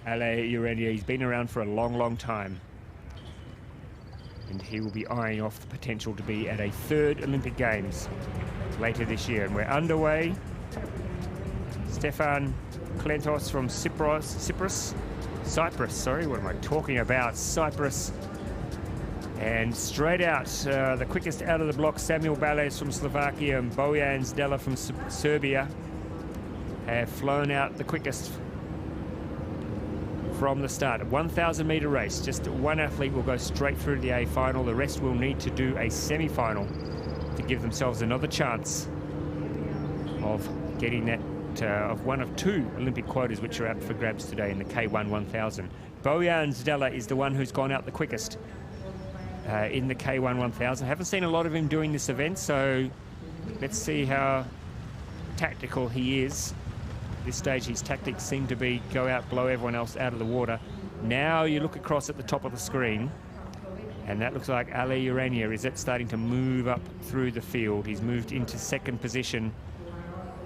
Ale Urania. He's been around for a long, long time. And he will be eyeing off the potential to be at a third Olympic Games later this year. And we're underway. Stefan Klentos from Cyprus, sorry, what am I talking about? Cyprus. And straight out, the quickest out of the block, Samuel Balez from Slovakia and Bojan Zdela from Serbia have flown out the quickest from the start. A 1,000 meter race. Just one athlete will go straight through to the A final. The rest will need to do a semi-final to give themselves another chance of getting that of one of two Olympic quotas which are out for grabs today in the K1 1000. Bojan Zdela is the one who's gone out the quickest in the K1 1000. Haven't seen a lot of him doing this event, so let's see how tactical he is. At this stage, his tactics seem to be go out, blow everyone else out of the water. Now you look across at the top of the screen, and that looks like Ale Urania is starting to move up through the field. He's moved into second position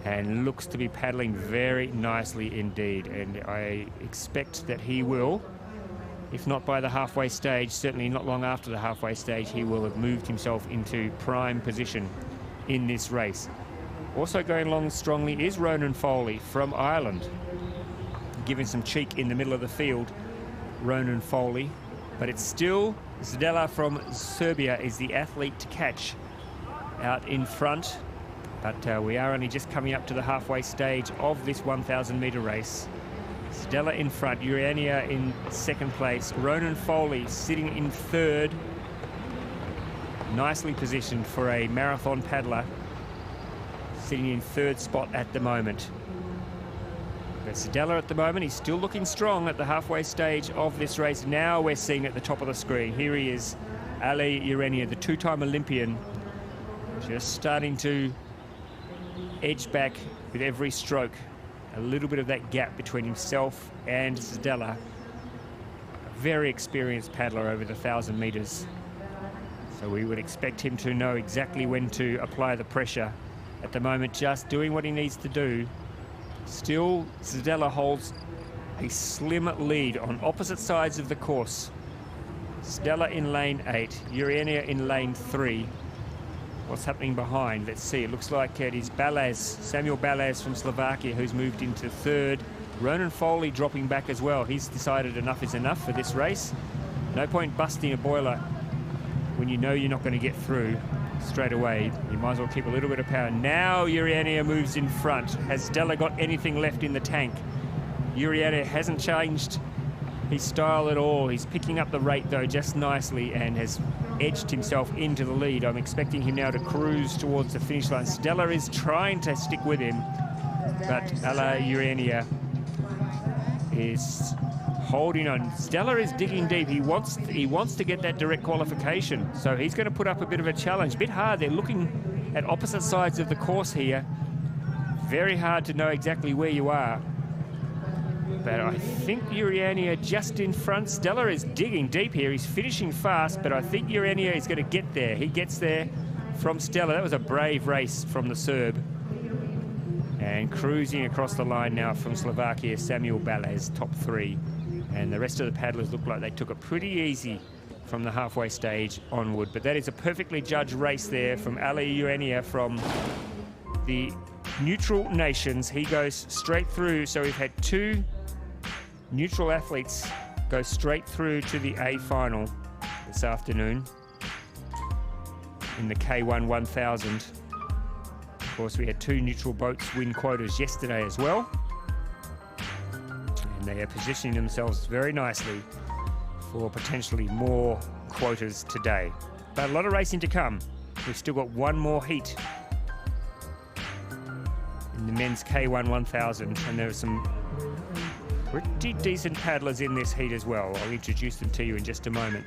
and looks to be paddling very nicely indeed. And I expect that he will, if not by the halfway stage, certainly not long after the halfway stage, he will have moved himself into prime position in this race. Also going along strongly is Ronan Foley from Ireland, giving some cheek in the middle of the field, Ronan Foley. But it's still Zdela from Serbia is the athlete to catch out in front. But we are only just coming up to the halfway stage of this 1,000 meter race. Zdela in front, Urania in second place, Ronan Foley sitting in third. Nicely positioned for a marathon paddler, sitting in third spot at the moment. But Zdela at the moment, he's still looking strong at the halfway stage of this race. Now we're seeing at the top of the screen, here he is, Ale Urania, the two-time Olympian, just starting to edge back with every stroke. A little bit of that gap between himself and Zdela. A very experienced paddler over the 1,000 meters. So we would expect him to know exactly when to apply the pressure. At the moment, just doing what he needs to do. Still, Zdela holds a slim lead on opposite sides of the course. Zdela in lane 8, Urania in lane 3. What's happening behind? Let's see. It looks like it is Balez, Samuel Balez from Slovakia, who's moved into third. Ronan Foley dropping back as well. He's decided enough is enough for this race. No point busting a boiler when you know you're not going to get through straight away. You might as well keep a little bit of power. Now Urania moves in front. Has Zdela got anything left in the tank? Urania hasn't changed his style at all. He's picking up the rate though just nicely and has edged himself into the lead. I'm expecting him now to cruise towards the finish line. Zdela is trying to stick with him, but Ale Urania is holding on. Zdela is digging deep. He wants to get that direct qualification, so he's going to put up a bit of a challenge. Bit hard. They're looking at opposite sides of the course here. Very hard to know exactly where you are. But I think Urania just in front. Zdela is digging deep here. He's finishing fast, but I think Urania is going to get there. He gets there from Zdela. That was a brave race from the Serb. And cruising across the line now from Slovakia, Samuel Balez, top 3. And the rest of the paddlers look like they took it pretty easy from the halfway stage onward. But that is a perfectly judged race there from Ale Urania from the neutral nations. He goes straight through. So we've had two neutral athletes go straight through to the A final this afternoon in the K1 1000. Of course, we had two neutral boats win quotas yesterday as well. And they are positioning themselves very nicely for potentially more quotas today. But a lot of racing to come. We've still got one more heat in the men's K1 1000, and there are some pretty decent paddlers in this heat as well. I'll introduce them to you in just a moment.